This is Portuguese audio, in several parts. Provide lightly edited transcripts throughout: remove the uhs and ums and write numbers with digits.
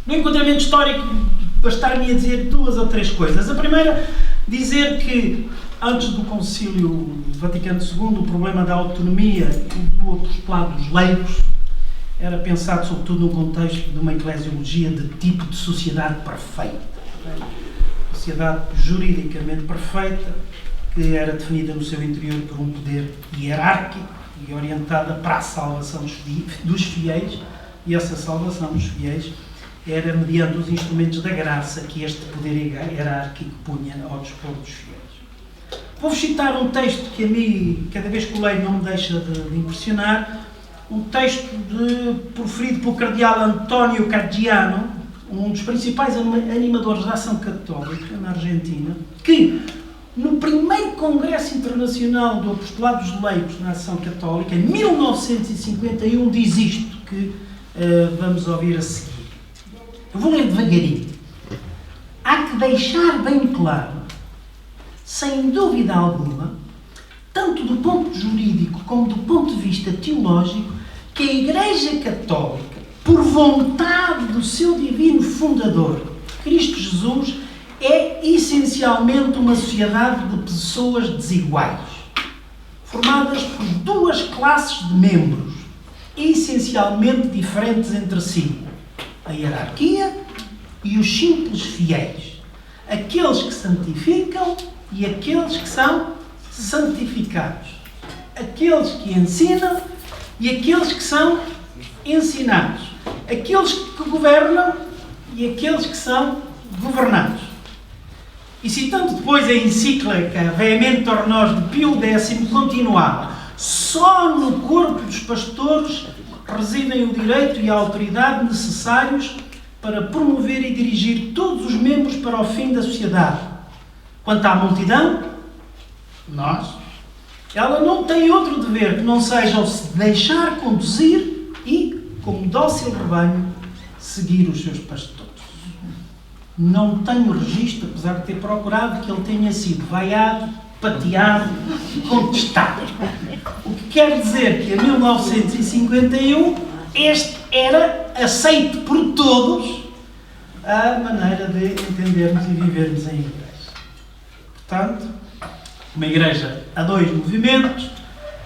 No enquadramento histórico, bastar-me a dizer duas ou três coisas. A primeira, dizer que antes do Concílio Vaticano II, o problema da autonomia e do apostolado dos leigos era pensado sobretudo no contexto de uma eclesiologia de tipo de sociedade perfeita. Sociedade juridicamente perfeita, que era definida no seu interior por um poder hierárquico e orientada para a salvação dos fiéis, e essa salvação dos fiéis era mediante os instrumentos da graça que este poder hierárquico punha ao dispor dos fiéis. Vou-vos citar um texto que a mim, cada vez que o leio, não me deixa de impressionar, um texto proferido pelo cardeal António Caggiano, um dos principais animadores da ação católica na Argentina, que no primeiro Congresso Internacional do Apostolado dos Leigos na Ação Católica, em 1951, diz isto que vamos ouvir a seguir. Eu vou ler devagarinho. Há que deixar bem claro, sem dúvida alguma, tanto do ponto jurídico como do ponto de vista teológico, que a Igreja Católica, por vontade do seu divino fundador, Cristo Jesus, é essencialmente uma sociedade de pessoas desiguais, formadas por duas classes de membros, essencialmente diferentes entre si: a hierarquia e os simples fiéis, aqueles que santificam e aqueles que são santificados, aqueles que ensinam e aqueles que são ensinados, aqueles que governam e aqueles que são governados. E citando depois a encíclica Vehementor Nos de Pio X, continuava: só no corpo dos pastores residem o direito e a autoridade necessários para promover e dirigir todos os membros para o fim da sociedade. Quanto à multidão, nós, ela não tem outro dever que não seja o se deixar conduzir e, como dócil rebanho, seguir os seus pastores. Não tenho registro, apesar de ter procurado, que ele tenha sido vaiado, pateado, contestado. O que quer dizer que em 1951 este era aceito por todos a maneira de entendermos e vivermos em igreja. Portanto, uma igreja a dois movimentos,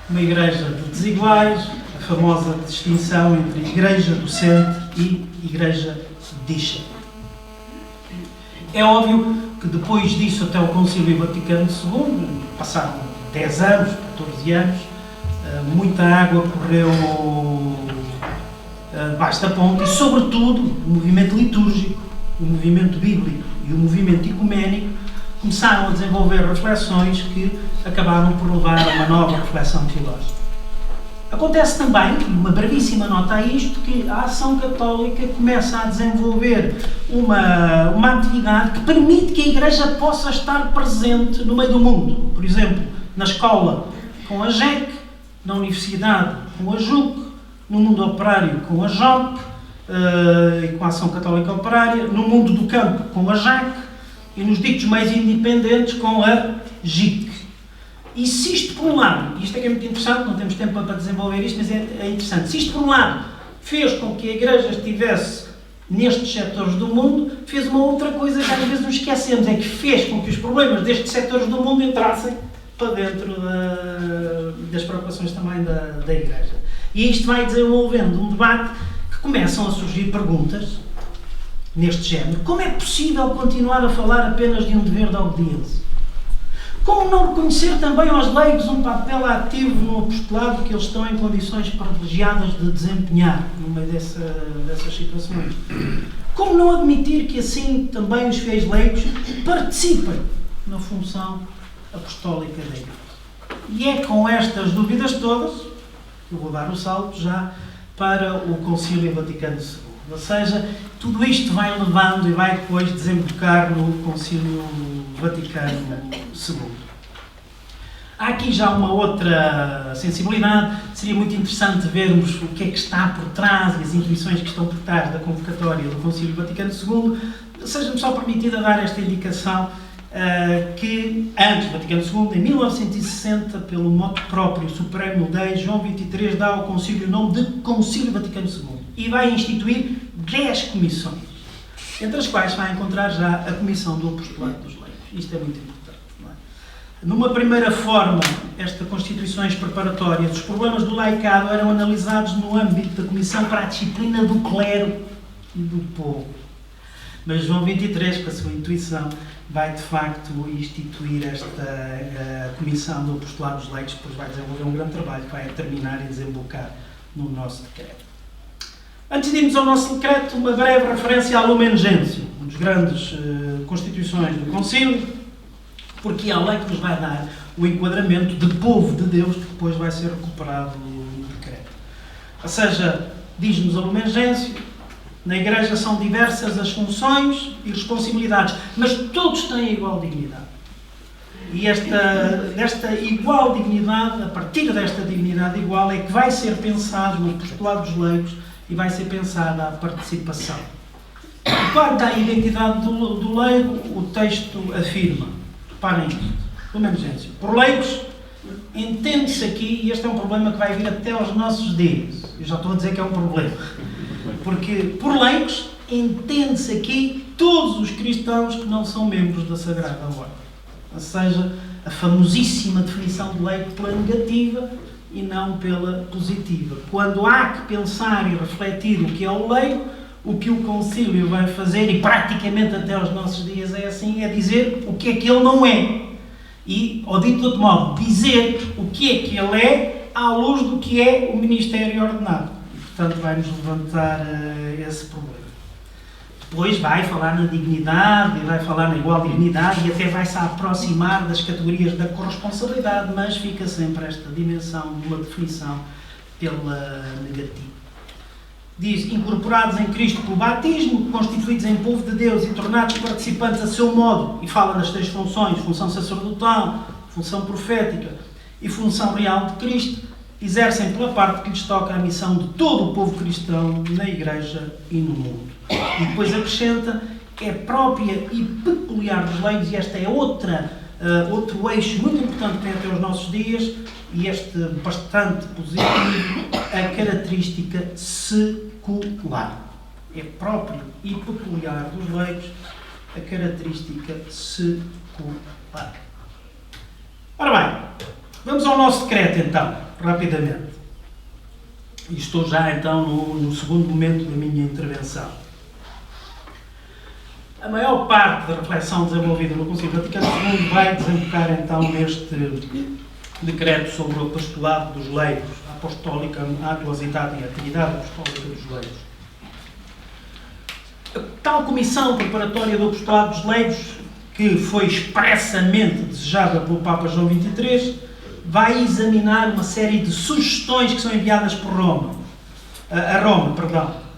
uma igreja de desiguais, a famosa distinção entre igreja docente e igreja discente. É óbvio que depois disso, até o Concílio Vaticano II, passaram 10 anos, 14 anos, muita água correu debaixo da ponte e, sobretudo, o movimento litúrgico, o movimento bíblico e o movimento ecuménico começaram a desenvolver reflexões que acabaram por levar a uma nova reflexão teológica. Acontece também, uma brevíssima nota a isto, que a ação católica começa a desenvolver uma atividade que permite que a Igreja possa estar presente no meio do mundo. Por exemplo, na escola com a JEC, na universidade com a JUC, no mundo operário com a JOP, com a Ação Católica Operária, no mundo do campo com a JAC e nos ditos meios independentes com a JIC. E se isto, por um lado, isto é que é muito interessante, não temos tempo para desenvolver isto, mas é interessante, se isto, por um lado, fez com que a Igreja estivesse nestes setores do mundo, fez uma outra coisa que às vezes nos esquecemos, é que fez com que os problemas destes setores do mundo entrassem para dentro das preocupações também da Igreja. E isto vai desenvolvendo um debate que começam a surgir perguntas neste género. Como é possível continuar a falar apenas de um dever de obediência? Como não reconhecer também aos leigos um papel ativo no apostolado que eles estão em condições privilegiadas de desempenhar no meio dessas situações? Como não admitir que assim também os fiéis leigos participem na função apostólica da Igreja? E é com estas dúvidas todas que eu vou dar o salto já para o Concílio Vaticano II. Ou seja, tudo isto vai levando e vai depois desembocar no Concílio Vaticano II. Há aqui já uma outra sensibilidade. Seria muito interessante vermos o que é que está por trás e as intuições que estão por trás da convocatória do Concílio Vaticano II. Seja-me só permitida dar esta indicação que antes do Vaticano II, em 1960, pelo motu próprio Supremo Dei, João XXIII dá ao Concílio o nome de Concílio Vaticano II e vai instituir 10 comissões. entre as quais vai encontrar já a Comissão do Apostolado dos Leigos. Isto é muito importante. Não é? Numa primeira forma, estas constituições preparatórias, os problemas do laicado eram analisados no âmbito da Comissão para a disciplina do clero e do povo. Mas João 23, com a sua intuição, vai de facto instituir esta Comissão do Apostolado dos Leigos, depois vai desenvolver um grande trabalho que vai terminar e desembocar no nosso decreto. Antes de irmos ao nosso decreto, uma breve referência à Lumen Gentium, uma das grandes constituições do Concílio, porque é a lei que nos vai dar o enquadramento de povo de Deus, que depois vai ser recuperado no decreto. Ou seja, diz-nos a Lumen Gentium, na Igreja são diversas as funções e responsabilidades, mas todos têm igual dignidade. E desta igual dignidade, a partir desta dignidade igual, é que vai ser pensado no apostolado dos leigos e vai ser pensada a participação. Quanto à identidade do leigo, o texto afirma, reparem isto, Lumen Gentium, por leigos, entende-se aqui, e este é um problema que vai vir até aos nossos dias, eu já estou a dizer que é um problema, porque por leigos, entende-se aqui todos os cristãos que não são membros da Sagrada Ordem. Ou seja, a famosíssima definição de leigo pela negativa e não pela positiva. Quando há que pensar e refletir o que é o leigo, o que o Concílio vai fazer, e praticamente até aos nossos dias é assim, é dizer o que é que ele não é. E, ou dito de outro modo, dizer o que é que ele é à luz do que é o ministério ordenado. E, portanto, vai-nos levantar esse problema. Depois vai falar na dignidade, e vai falar na igual dignidade, e até vai-se aproximar das categorias da corresponsabilidade, mas fica sempre esta dimensão de uma definição pela negativa. Diz, incorporados em Cristo pelo batismo, constituídos em povo de Deus e tornados participantes a seu modo, e fala das três funções, função sacerdotal, função profética e função real de Cristo, exercem pela parte que lhes toca a missão de todo o povo cristão na Igreja e no mundo. E depois acrescenta que é própria e peculiar dos leigos, e esta é outro eixo muito importante que tem até os nossos dias, e este bastante positivo, a característica secular. É próprio e peculiar dos leigos a característica secular. Ora bem, vamos ao nosso decreto então, rapidamente. E estou já então no segundo momento da minha intervenção. A maior parte da reflexão desenvolvida no Concílio Vaticano II vai desembocar então neste decreto sobre o apostolado dos leigos, a apostólica, a atuosidade e a atividade apostólica dos leigos. A tal comissão preparatória do apostolado dos leigos, que foi expressamente desejada pelo Papa João XXIII, vai examinar uma série de sugestões que são enviadas por Roma.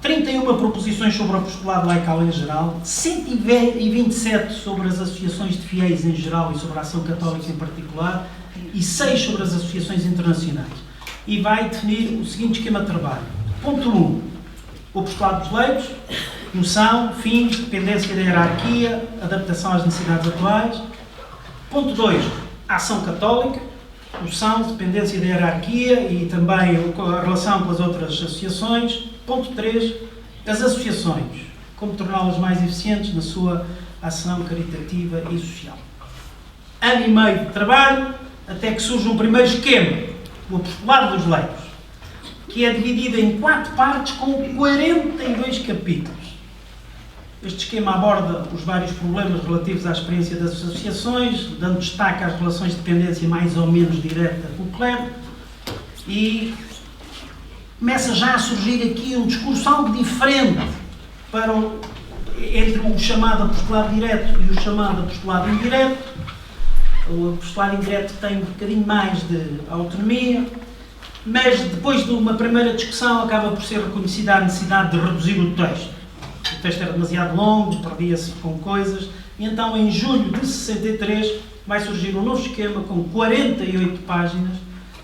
31 proposições sobre o apostolado laical em geral, 127 sobre as associações de fiéis em geral e sobre a ação católica em particular, e 6 sobre as associações internacionais. E vai definir o seguinte esquema de trabalho. Ponto 1. O apostolado dos leigos, noção, fins, dependência da hierarquia, adaptação às necessidades atuais. Ponto 2. A ação católica, noção, dependência da hierarquia e também a relação com as outras associações. Ponto 3. As associações, como torná-las mais eficientes na sua ação caritativa e social. Ano e meio de trabalho, até que surge um primeiro esquema, o apostolado dos leigos, que é dividido em 4 partes com 42 capítulos. Este esquema aborda os vários problemas relativos à experiência das associações, dando destaque às relações de dependência mais ou menos direta com o clero, e começa já a surgir aqui um discurso algo diferente entre o chamado apostolado direto e o chamado apostolado indireto. O apostolado indireto tem um bocadinho mais de autonomia, mas depois de uma primeira discussão acaba por ser reconhecida a necessidade de reduzir o texto. O texto era demasiado longo, perdia-se com coisas, e então em julho de 63 vai surgir um novo esquema com 48 páginas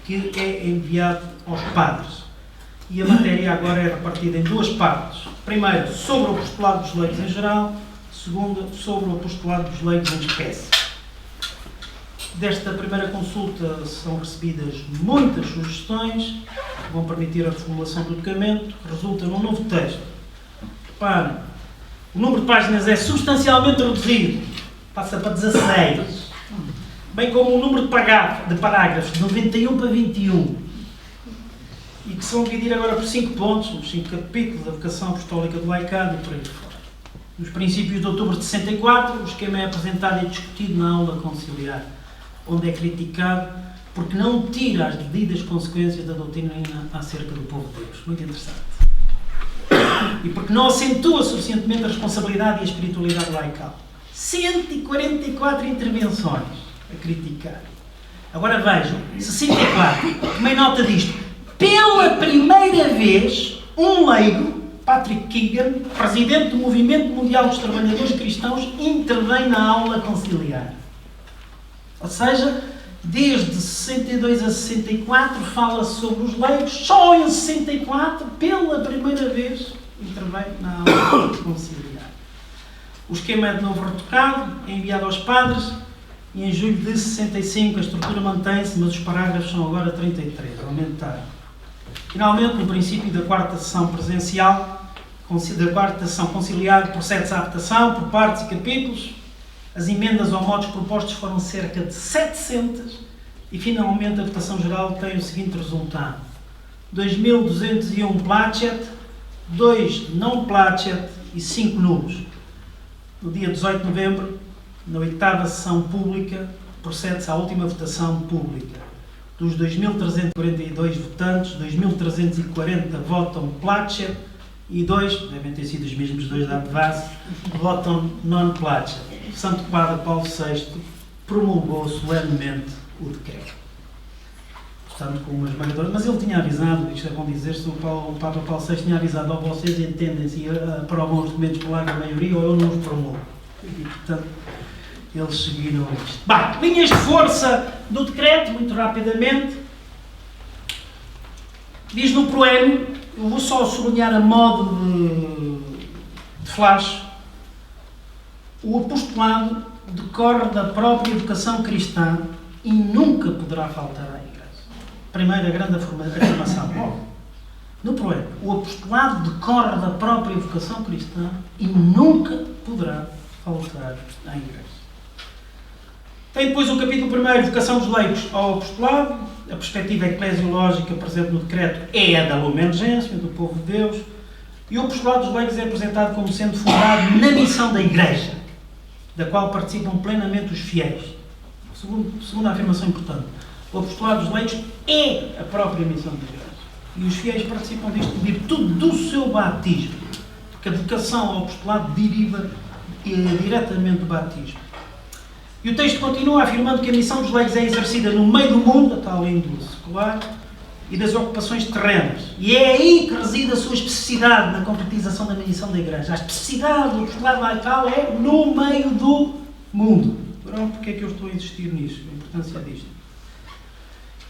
que é enviado aos padres. E a matéria agora é repartida em 2 partes. Primeiro, sobre o apostolado dos leigos em geral. Segunda, sobre o apostolado dos leigos em espécie. Desta primeira consulta são recebidas muitas sugestões que vão permitir a reformulação do documento, que resulta num novo texto. Reparem, o número de páginas é substancialmente reduzido, passa para 16, bem como o número de parágrafos de 91 para 21, e que se vão dividir agora por 5 pontos, os 5 capítulos da vocação apostólica do laicado e por aí fora. Nos princípios de outubro de 64, o esquema é apresentado e discutido na aula conciliar, onde é criticado porque não tira as devidas consequências da doutrina acerca do povo de Deus. Muito interessante. E porque não acentua suficientemente a responsabilidade e a espiritualidade laical. 144 intervenções a criticar. Agora vejam, 64, tomei nota disto. Pela primeira vez, um leigo, Patrick Keegan, presidente do Movimento Mundial dos Trabalhadores Cristãos, intervém na aula conciliar. Ou seja, desde 62 a 64 fala sobre os leigos, só em 64, pela primeira vez, intervém na aula conciliar. O esquema é de novo retocado, é enviado aos padres, e em julho de 65 a estrutura mantém-se, mas os parágrafos são agora 33, aumentaram. Finalmente, no princípio da quarta sessão presencial, da quarta sessão conciliar, procede-se à votação por partes e capítulos. As emendas ou modos propostos foram cerca de 700 e, finalmente, a votação geral tem o seguinte resultado. 2.201 placet, 2 não placet e 5 nulos. No dia 18 de novembro, na 8ª sessão pública, procede-se à última votação pública. Dos 2.342 votantes, 2.340 votam placet e 2, devem ter sido os mesmos 2 da Abvase, votam non-placet. O Santo Padre Paulo VI promulgou solenemente o decreto. Portanto, com uma esmagadora, mas ele tinha avisado, isto é bom dizer-se, o Papa Paulo VI tinha avisado, ou vocês entendem-se e aprovam os documentos por larga maioria, ou eu não os promulgo. E, portanto, eles seguiram isto. Bem, linhas de força do decreto, muito rapidamente. Diz no proémio, eu vou só sublinhar a modo de flash, o apostolado decorre da própria educação cristã e nunca poderá faltar à Igreja. Primeira grande afirmação. No proémio, o apostolado decorre da própria educação cristã e nunca poderá faltar à Igreja. Tem depois o capítulo 1, vocação dos leigos ao apostolado. A perspectiva eclesiológica presente no decreto é a da Lumen Gentium, do povo de Deus. E o apostolado dos leigos é apresentado como sendo fundado na missão da Igreja, da qual participam plenamente os fiéis. Segunda afirmação importante. O apostolado dos leigos é a própria missão da Igreja. E os fiéis participam disto em virtude do seu batismo. Porque a vocação ao apostolado deriva diretamente do batismo. E o texto continua afirmando que a missão dos leigos é exercida no meio do mundo, a tal índole secular, e das ocupações terrenas. E é aí que reside a sua especificidade na concretização da missão da Igreja. A especificidade do apostolado laical é no meio do mundo. Verão porque é que eu estou a insistir nisso, a importância disto.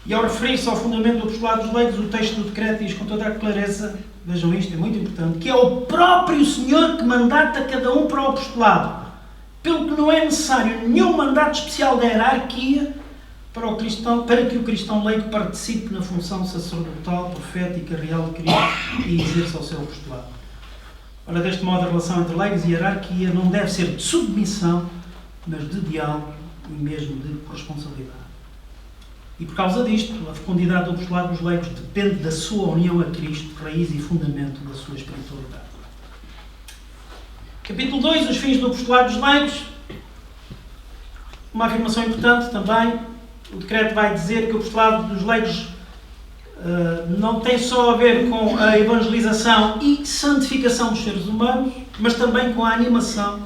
E ao referir-se ao fundamento do apostolado dos leigos, o texto do decreto diz com toda a clareza, vejam isto, é muito importante, que é o próprio Senhor que mandata cada um para o apostolado. Pelo que não é necessário nenhum mandato especial da hierarquia para que o cristão leigo participe na função sacerdotal, profética, real de Cristo e exerça o seu apostolado. Ora, deste modo, a relação entre leigos e hierarquia não deve ser de submissão, mas de diálogo e mesmo de corresponsabilidade. E por causa disto, a fecundidade do apostolado dos leigos depende da sua união a Cristo, raiz e fundamento da sua espiritualidade. Capítulo 2, os fins do apostolado dos leigos. Uma afirmação importante também. O decreto vai dizer que o apostolado dos leigos não tem só a ver com a evangelização e santificação dos seres humanos, mas também com a animação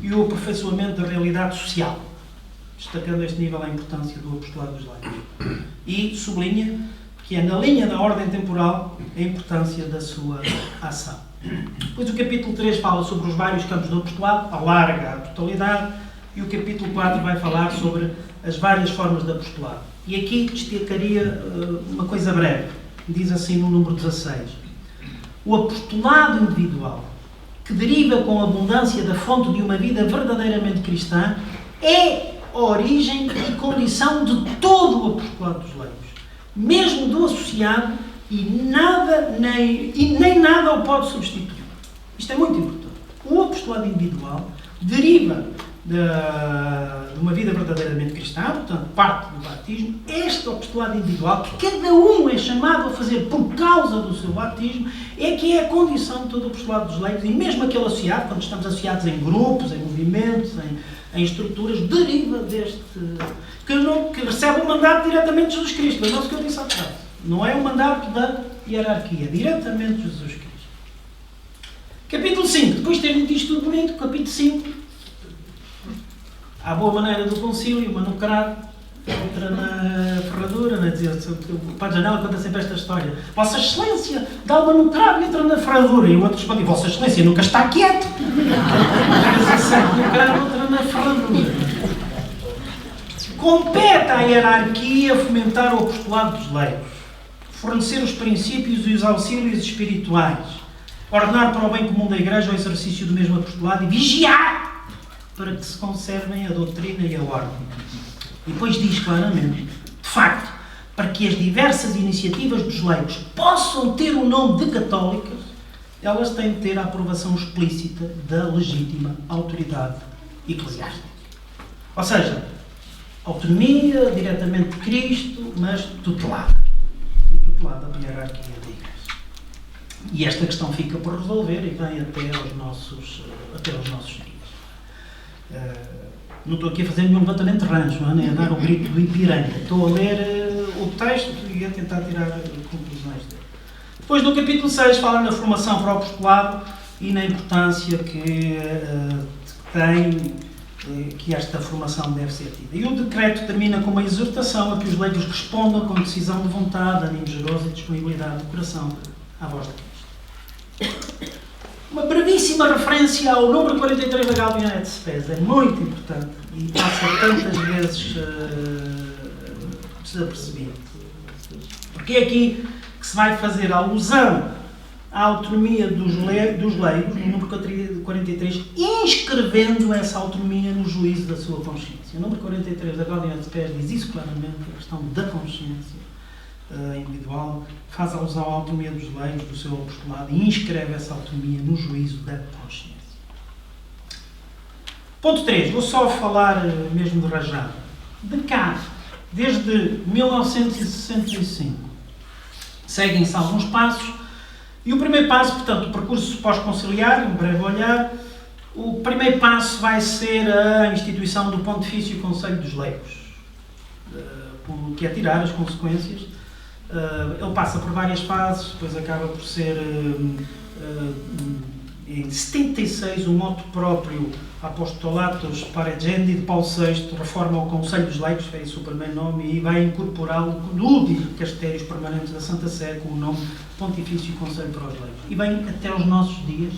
e o aperfeiçoamento da realidade social, destacando a este nível a importância do apostolado dos leigos. E sublinha que é na linha da ordem temporal a importância da sua ação. Depois o capítulo 3 fala sobre os vários campos do apostolado, alarga a totalidade, e o capítulo 4 vai falar sobre as várias formas de apostolado. E aqui destacaria uma coisa breve, diz assim no número 16. O apostolado individual, que deriva com abundância da fonte de uma vida verdadeiramente cristã, é a origem e condição de todo o apostolado dos leigos, mesmo do associado, e nem nada o pode substituir. Isto é muito importante. O apostolado individual deriva de uma vida verdadeiramente cristã, portanto, parte do batismo. Este apostolado individual, que cada um é chamado a fazer por causa do seu batismo, é que é a condição de todo o apostolado dos leigos, e mesmo aquele associado, quando estamos associados em grupos, em movimentos, em estruturas, deriva deste... que recebe o mandato diretamente de Jesus Cristo. Mas não é o que eu disse há bocado. Não é o mandato da hierarquia, é diretamente de Jesus Cristo. Capítulo 5. Depois de ter dito isto tudo bonito, capítulo 5. À boa maneira do concílio, uma no cravo, outra na ferradura, né? Dizia, o Padre Janela conta sempre esta história. Vossa Excelência dá uma no cravo e outra na ferradura. E o outro responde, Vossa Excelência nunca está quieto. No cravo, outra na ferradura. Compete à hierarquia fomentar o apostolado dos leigos, fornecer os princípios e os auxílios espirituais, ordenar para o bem comum da Igreja o exercício do mesmo apostolado e vigiar para que se conservem a doutrina e a ordem. E depois diz claramente, de facto, para que as diversas iniciativas dos leigos possam ter o nome de católicas, elas têm de ter a aprovação explícita da legítima autoridade eclesiástica. Ou seja, autonomia diretamente de Cristo, mas tutelada. E tutelada pela hierarquia da Igreja. E esta questão fica por resolver e vem até aos nossos dias. Não estou aqui a fazer nenhum levantamento de rancho, não é? Nem a dar o grito do Ipiranga. Estou a ler o texto e a tentar tirar conclusões dele. Depois, no capítulo 6, fala na formação para o apostolado e na importância que que esta formação deve ser tida. E o decreto termina com uma exortação a que os leigos respondam com decisão de vontade, ânimo generoso e disponibilidade de coração à voz de Cristo. Uma brevíssima referência ao número 43 da Gaudium et Spes, é muito importante e passa tantas vezes desapercebido. Porque é aqui que se vai fazer alusão à autonomia dos leigos, no número 43, inscrevendo essa autonomia no juízo da sua consciência. O número 43 da Gaudium et Spes diz isso claramente, a questão da consciência individual, faz alusão à autonomia dos leigos, do seu apostolado, e inscreve essa autonomia no juízo da consciência. Ponto 3. Vou só falar mesmo de rajada. De cá, desde 1965, seguem-se alguns passos, e o primeiro passo, portanto, o percurso pós-conciliar, um breve olhar, o primeiro passo vai ser a instituição do Pontifício Conselho dos Leigos, que é tirar as consequências. Ele passa por várias fases, depois acaba por ser, em 76, o moto próprio Apostolatus Paregendi de Paulo VI reforma o Conselho dos Leigos, foi esse o primeiro nome, e vai incorporá-lo no Dicastérios Permanentes da Santa Sé com o nome Pontifício Conselho para os Leigos. E vem até os nossos dias,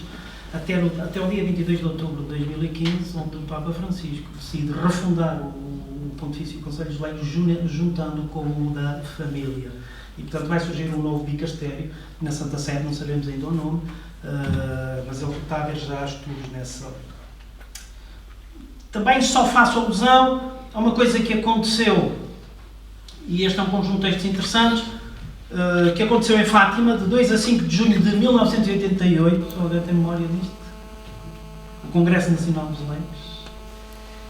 até o dia 22 de outubro de 2015, onde o Papa Francisco decide refundar o Pontifício Conselho dos Leigos, juntando com o da família. E, portanto, vai surgir um novo dicastério na Santa Sé, não sabemos ainda o nome, mas ele está a haver já estudos nessa hora. Também só faço alusão a uma coisa que aconteceu, e este é um conjunto de textos interessantes, que aconteceu em Fátima, de 2 a 5 de junho de 1988, alguém tem memória disto? O Congresso Nacional dos Leigos,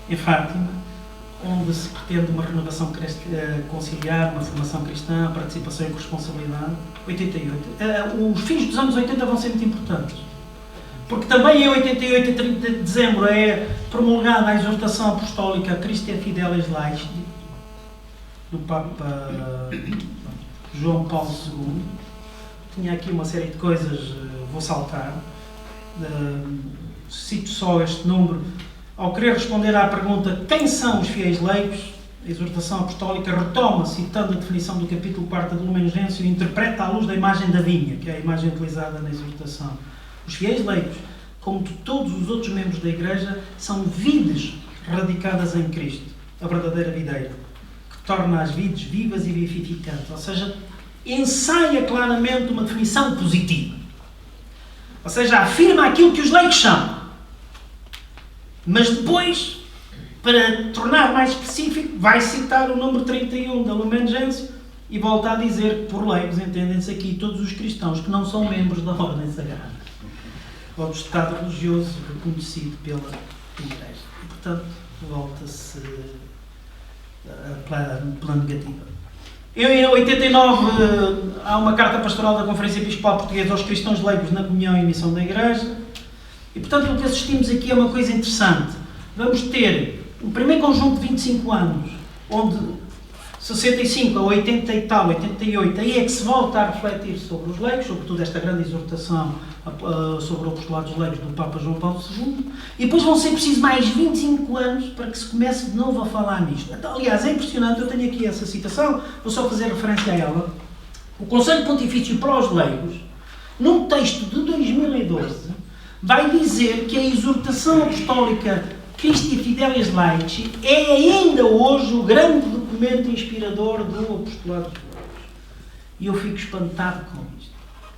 em Fátima, onde se pretende uma renovação conciliar, uma formação cristã, a participação e corresponsabilidade. 88. Os fins dos anos 80 vão ser muito importantes, porque também em 88 e 30 de dezembro é promulgada a exortação apostólica Christi Fideles Laicidi, do Papa João Paulo II. Tinha aqui uma série de coisas, vou saltar. Cito só este número. Ao querer responder à pergunta quem são os fiéis leigos, a exortação apostólica retoma, citando a definição do capítulo 4 do Lumen Gentium, e interpreta à luz da imagem da vinha, que é a imagem utilizada na exortação. Os fiéis leigos, como de todos os outros membros da Igreja, são vides radicadas em Cristo, a verdadeira videira, que torna as vides vivas e vivificantes, ou seja, ensaia claramente uma definição positiva. Ou seja, afirma aquilo que os leigos são. Mas depois, para tornar mais específico, vai citar o número 31 da Lumen Gentium e volta a dizer que por leigos entendem-se aqui todos os cristãos que não são membros da Ordem Sagrada. ou do Estado religioso reconhecido pela Igreja. E, portanto, volta-se pela negativa. Em 89 há uma carta pastoral da Conferência Episcopal Portuguesa aos cristãos leigos na comunhão e missão da Igreja. E, portanto, o que assistimos aqui é uma coisa interessante. Vamos ter um primeiro conjunto de 25 anos, onde 65 a 80 e tal, 88, aí é que se volta a refletir sobre os leigos, sobretudo esta grande exortação sobre o apostolado dos leigos do Papa João Paulo II, e depois vão ser precisos mais 25 anos para que se comece de novo a falar nisto. Então, aliás, é impressionante, eu tenho aqui essa citação, vou só fazer referência a ela. O Conselho Pontifício para os Leigos, num texto de 2012, vai dizer que a exortação apostólica Christi Fidelis Laici é ainda hoje o grande documento inspirador do apostolado dos leigos. E eu fico espantado com isto.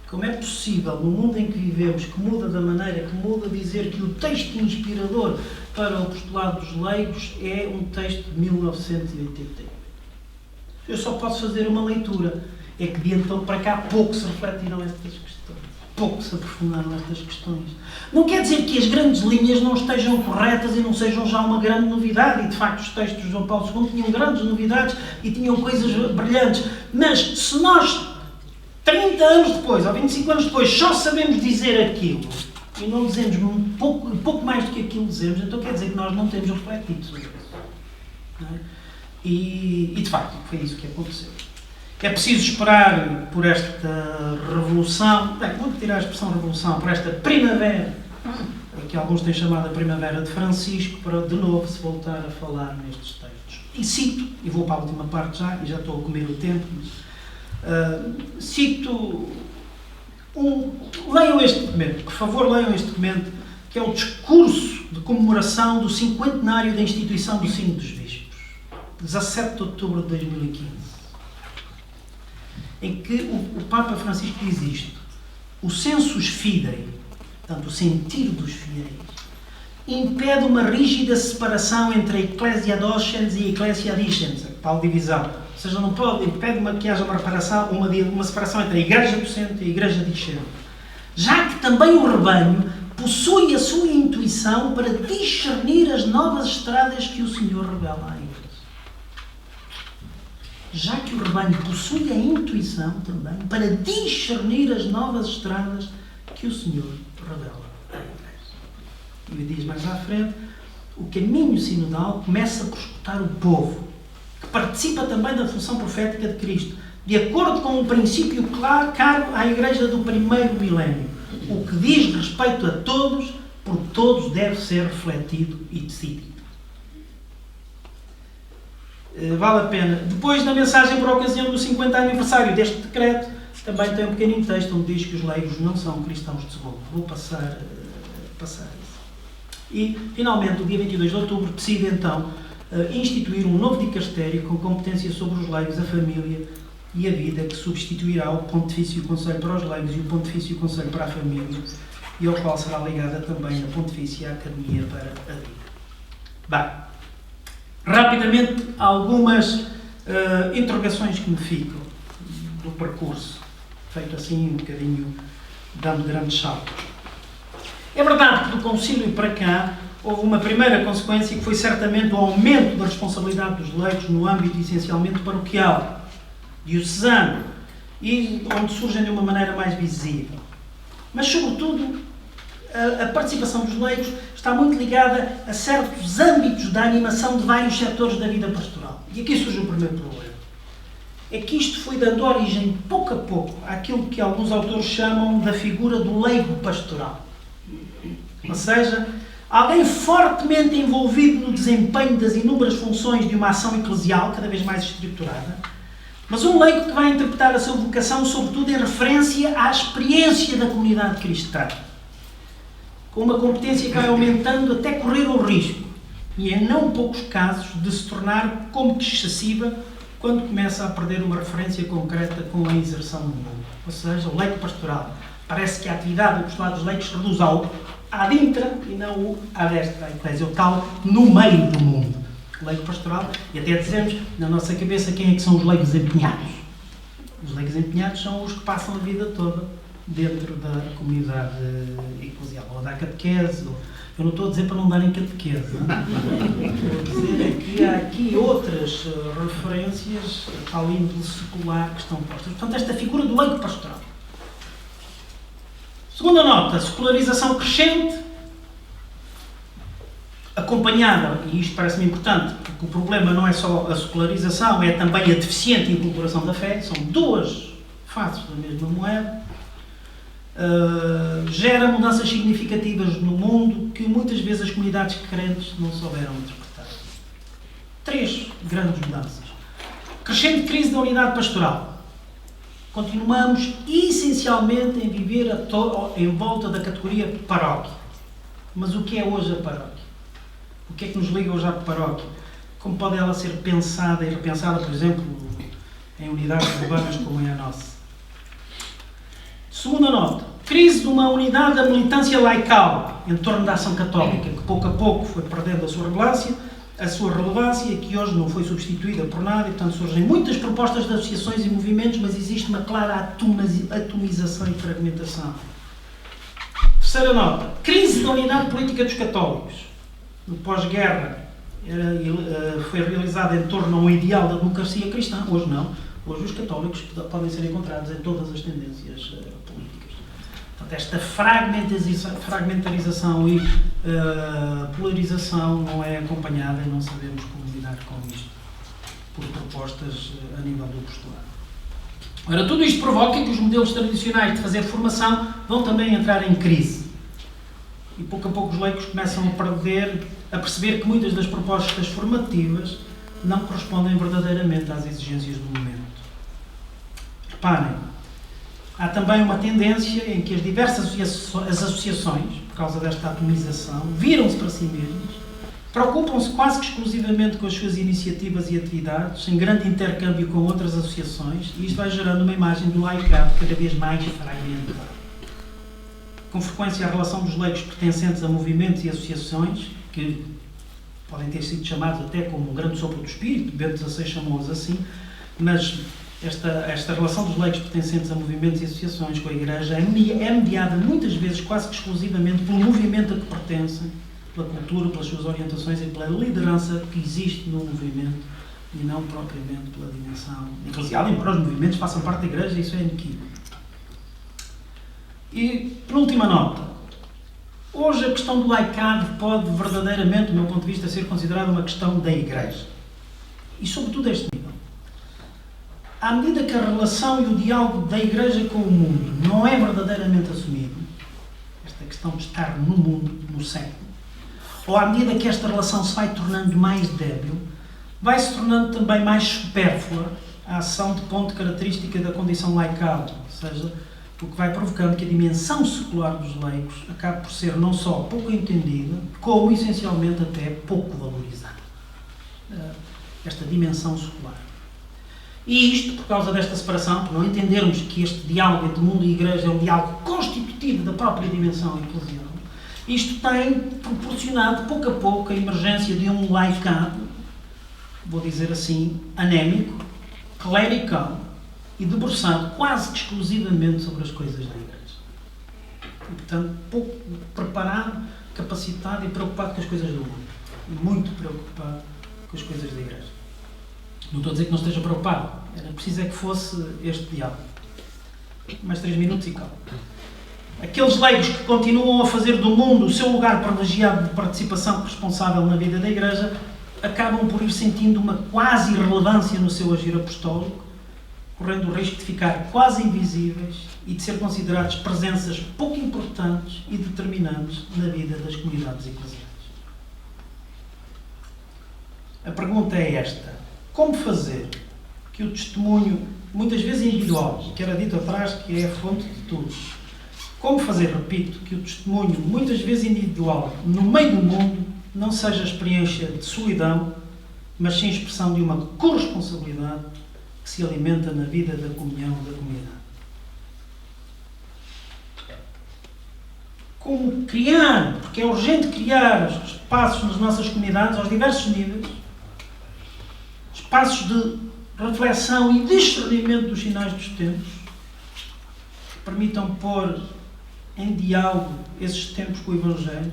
Como é possível, no mundo em que vivemos, que muda da maneira que muda, dizer que o texto inspirador para o apostolado dos leigos é um texto de 1988? Eu só posso fazer uma leitura. É que de então para cá pouco se refletiram estas questões. Pouco se aprofundaram estas questões. Não quer dizer que as grandes linhas não estejam corretas e não sejam já uma grande novidade, e de facto os textos de João Paulo II tinham grandes novidades e tinham coisas brilhantes, mas se nós, 30 anos depois, ou 25 anos depois, só sabemos dizer aquilo, e não dizemos pouco mais do que aquilo dizemos, então quer dizer que nós não temos refletido sobre isso. Não é? E de facto foi isso que aconteceu. É preciso esperar por esta revolução, vou tirar a expressão revolução, por esta primavera, que alguns têm chamado a primavera de Francisco, para de novo se voltar a falar nestes textos. E cito, e vou para a última parte já, e já estou a comer o tempo, mas, leiam este documento, por favor leiam este documento, que é o discurso de comemoração do 50º da instituição do Sínodo dos Bispos, 17 de outubro de 2015. Em que o Papa Francisco diz isto: o sensus fidei, portanto, o sentir dos fiéis, impede uma rígida separação entre a ecclesia docens e a ecclesia discens, a tal divisão. Ou seja, não pode, impede que haja uma separação entre a igreja docente e a igreja discente. Já que também o rebanho possui a sua intuição para discernir as novas estradas que o Senhor revela à igreja. Já que o rebanho possui a intuição também para discernir as novas estradas que o Senhor revela à Igreja. E diz mais à frente, o caminho sinodal começa por escutar o povo, que participa também da função profética de Cristo, de acordo com um princípio claro à Igreja do primeiro milénio. O que diz respeito a todos, por todos deve ser refletido e decidido. Vale a pena. Depois da mensagem por ocasião do 50º aniversário deste decreto, também tem um pequenino texto onde diz que os leigos não são cristãos de segundo. Vou passar isso. E, finalmente, o dia 22 de outubro, decide então instituir um novo dicastério com competência sobre os leigos, a família e a vida, que substituirá o Pontifício Conselho para os Leigos e o Pontifício Conselho para a Família, e ao qual será ligada também a Pontifícia Academia para a Vida. Bem, rapidamente, algumas interrogações que me ficam do percurso, feito assim um bocadinho, dando grandes saltos. É verdade que do concílio para cá houve uma primeira consequência que foi certamente o aumento da responsabilidade dos leigos no âmbito essencialmente paroquial, diocesano, e onde surgem de uma maneira mais visível. Mas, sobretudo, a participação dos leigos está muito ligada a certos âmbitos da animação de vários setores da vida pastoral. E aqui surge o primeiro problema. É que isto foi dando origem, pouco a pouco, àquilo que alguns autores chamam da figura do leigo pastoral. Ou seja, alguém fortemente envolvido no desempenho das inúmeras funções de uma ação eclesial, cada vez mais estruturada, mas um leigo que vai interpretar a sua vocação, sobretudo, em referência à experiência da comunidade cristã, com uma competência que vai aumentando até correr o risco, e em não poucos casos, de se tornar como que excessiva quando começa a perder uma referência concreta com a inserção no mundo. Ou seja, o leigo pastoral. Parece que a atividade do apostolado dos leigos se reduz ao ad intra e não o ad extra, a eclésia, o tal no meio do mundo. O leigo pastoral, e até dizemos na nossa cabeça quem é que são os leigos empenhados. Os leigos empenhados são os que passam a vida toda dentro da comunidade eclesial, ou da catequese. Eu não estou a dizer para não darem catequese, não é? Estou a dizer é que há aqui outras referências à índole secular que estão postas. Portanto, esta figura do leigo pastoral. Segunda nota, secularização crescente, acompanhada, e isto parece-me importante, porque o problema não é só a secularização, é também a deficiente inculturação da fé, são duas faces da mesma moeda. Gera mudanças significativas no mundo que muitas vezes as comunidades crentes não souberam interpretar. 3 grandes mudanças. Crescente crise da unidade pastoral. Continuamos essencialmente em viver em volta da categoria paróquia. Mas o que é hoje a paróquia? O que é que nos liga hoje à paróquia? Como pode ela ser pensada e repensada, por exemplo, em unidades urbanas como é a nossa? Segunda nota. Crise de uma unidade da militância laical em torno da ação católica, que pouco a pouco foi perdendo a sua relevância e que hoje não foi substituída por nada, e portanto surgem muitas propostas de associações e movimentos, mas existe uma clara atomização e fragmentação. Terceira nota. Crise da unidade política dos católicos. No pós-guerra foi realizada em torno a um ideal da democracia cristã. Hoje não. Hoje os católicos podem ser encontrados em todas as tendências políticas. Portanto, esta fragmentarização e polarização não é acompanhada e não sabemos como lidar com isto por propostas a nível do postulado. Ora, tudo isto provoca que os modelos tradicionais de fazer formação vão também entrar em crise. E pouco a pouco os leigos começam a perceber que muitas das propostas formativas não correspondem verdadeiramente às exigências do momento. Reparem, há também uma tendência em que as diversas associações, por causa desta atomização, viram-se para si mesmas, preocupam-se quase que exclusivamente com as suas iniciativas e atividades, sem grande intercâmbio com outras associações, e isto vai gerando uma imagem do laicado cada vez mais fragmentada. Com frequência, a relação dos leigos pertencentes a movimentos e associações, que podem ter sido chamados até como um grande sopro do espírito, Bento XVI chamou-os assim, mas esta relação dos leigos pertencentes a movimentos e associações com a Igreja é mediada muitas vezes quase que exclusivamente pelo movimento a que pertencem, pela cultura, pelas suas orientações e pela liderança que existe no movimento e não propriamente pela dimensão eclesial, embora os movimentos façam parte da Igreja, isso é inequívoco. E, penúltima nota. Hoje a questão do laicado pode verdadeiramente, do meu ponto de vista, ser considerada uma questão da Igreja. E sobretudo a este nível. À medida que a relação e o diálogo da Igreja com o mundo não é verdadeiramente assumido, esta questão de estar no mundo, no século, ou à medida que esta relação se vai tornando mais débil, vai se tornando também mais supérflua a ação de ponto característica da condição laical, ou seja, o que vai provocando que a dimensão secular dos leigos acabe por ser não só pouco entendida, como essencialmente até pouco valorizada. Esta dimensão secular. E isto, por causa desta separação, por não entendermos que este diálogo entre mundo e igreja é um diálogo constitutivo da própria dimensão eclesial, isto tem proporcionado, pouco a pouco, a emergência de um laicado, vou dizer assim, anémico, clerical, e debruçado quase que exclusivamente sobre as coisas da Igreja. E, portanto, pouco preparado, capacitado e preocupado com as coisas do mundo. E muito preocupado com as coisas da Igreja. Não estou a dizer que não esteja preocupado. Era preciso é que fosse este diálogo. Mais 3 minutos e calma. Aqueles leigos que continuam a fazer do mundo o seu lugar privilegiado de participação responsável na vida da Igreja acabam por ir sentindo uma quase irrelevância no seu agir apostólico, correndo o risco de ficar quase invisíveis e de ser considerados presenças pouco importantes e determinantes na vida das comunidades eclesiais. A pergunta é esta: como fazer que o testemunho, muitas vezes individual, que era dito atrás que é a fonte de tudo, como fazer, repito, que o testemunho, muitas vezes individual, no meio do mundo, não seja experiência de solidão, mas sim expressão de uma corresponsabilidade que se alimenta na vida da comunhão da comunidade. Como criar, porque é urgente criar espaços nas nossas comunidades, aos diversos níveis, espaços de reflexão e discernimento dos sinais dos tempos, permitam pôr em diálogo esses tempos com o Evangelho,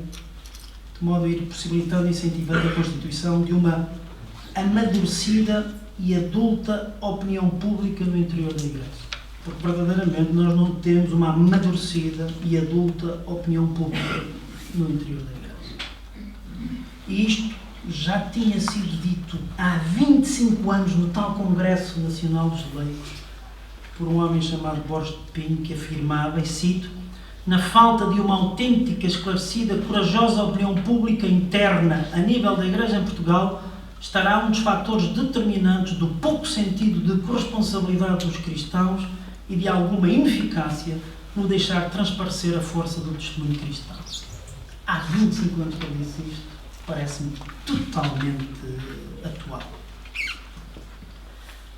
de modo a ir possibilitando e incentivando a constituição de uma amadurecida e adulta opinião pública no interior da Igreja. Porque verdadeiramente nós não temos uma amadurecida e adulta opinião pública no interior da Igreja. E isto já tinha sido dito há 25 anos no tal Congresso Nacional dos Leigos, por um homem chamado Borges de Pinho, que afirmava, e cito: na falta de uma autêntica, esclarecida, corajosa opinião pública interna a nível da Igreja em Portugal, estará um dos fatores determinantes do pouco sentido de corresponsabilidade dos cristãos e de alguma ineficácia no deixar transparecer a força do testemunho cristão. Há 25 anos que eu disse isto, parece-me totalmente atual.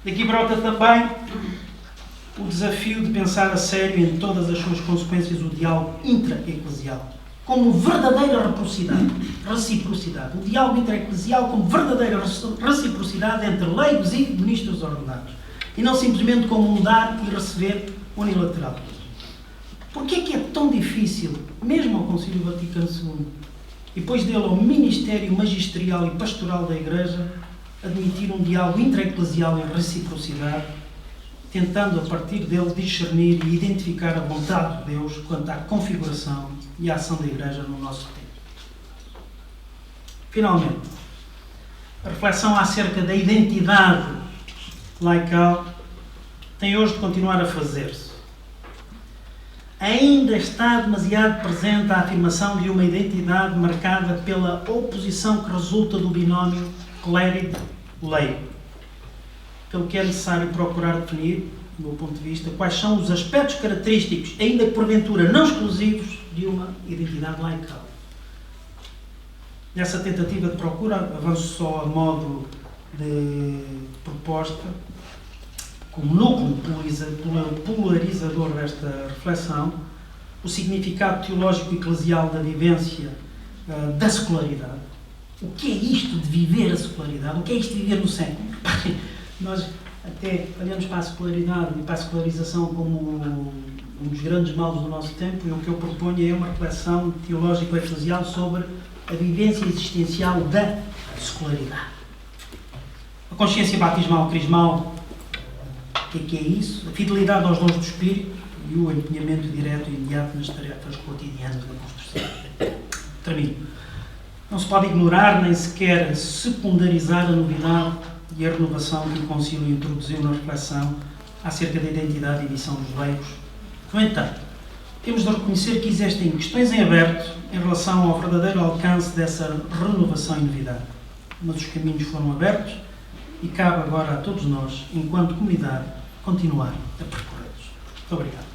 Daqui brota também o desafio de pensar a sério em todas as suas consequências o diálogo intra-eclesial, como verdadeira reciprocidade. O diálogo intra-eclesial como verdadeira reciprocidade entre leigos e ministros ordenados, e não simplesmente como um dar e receber unilateral. Porquê é que é tão difícil, mesmo ao Concílio Vaticano II, e depois dele ao Ministério Magisterial e Pastoral da Igreja, admitir um diálogo intra-eclesial em reciprocidade, tentando a partir dele discernir e identificar a vontade de Deus quanto à configuração e à ação da Igreja no nosso tempo? Finalmente, a reflexão acerca da identidade laical tem hoje de continuar a fazer-se. Ainda está demasiado presente a afirmação de uma identidade marcada pela oposição que resulta do binómio clérigo-leigo, pelo que é necessário procurar definir, do meu ponto de vista, quais são os aspectos característicos, ainda que porventura não exclusivos, de uma identidade laical. Nessa tentativa de procura, avanço só a modo de proposta, como núcleo polarizador desta reflexão, o significado teológico e eclesial da vivência da secularidade. O que é isto de viver a secularidade? O que é isto de viver no século? Nós até olhamos para a secularidade e para a secularização como um dos grandes males do nosso tempo, e o que eu proponho é uma reflexão teológico-eclesial sobre a vivência existencial da secularidade. A consciência batismal crismal, o que é isso? A fidelidade aos dons do Espírito e o empenhamento direto e imediato nas tarefas cotidianas da construção. Termino. Não se pode ignorar nem sequer secundarizar a novidade e a renovação que o Concílio introduziu na reflexão acerca da identidade e missão dos leigos. No entanto, temos de reconhecer que existem questões em aberto em relação ao verdadeiro alcance dessa renovação e novidade. Mas os caminhos foram abertos e cabe agora a todos nós, enquanto comunidade, continuar a percorrê-los. Muito obrigado.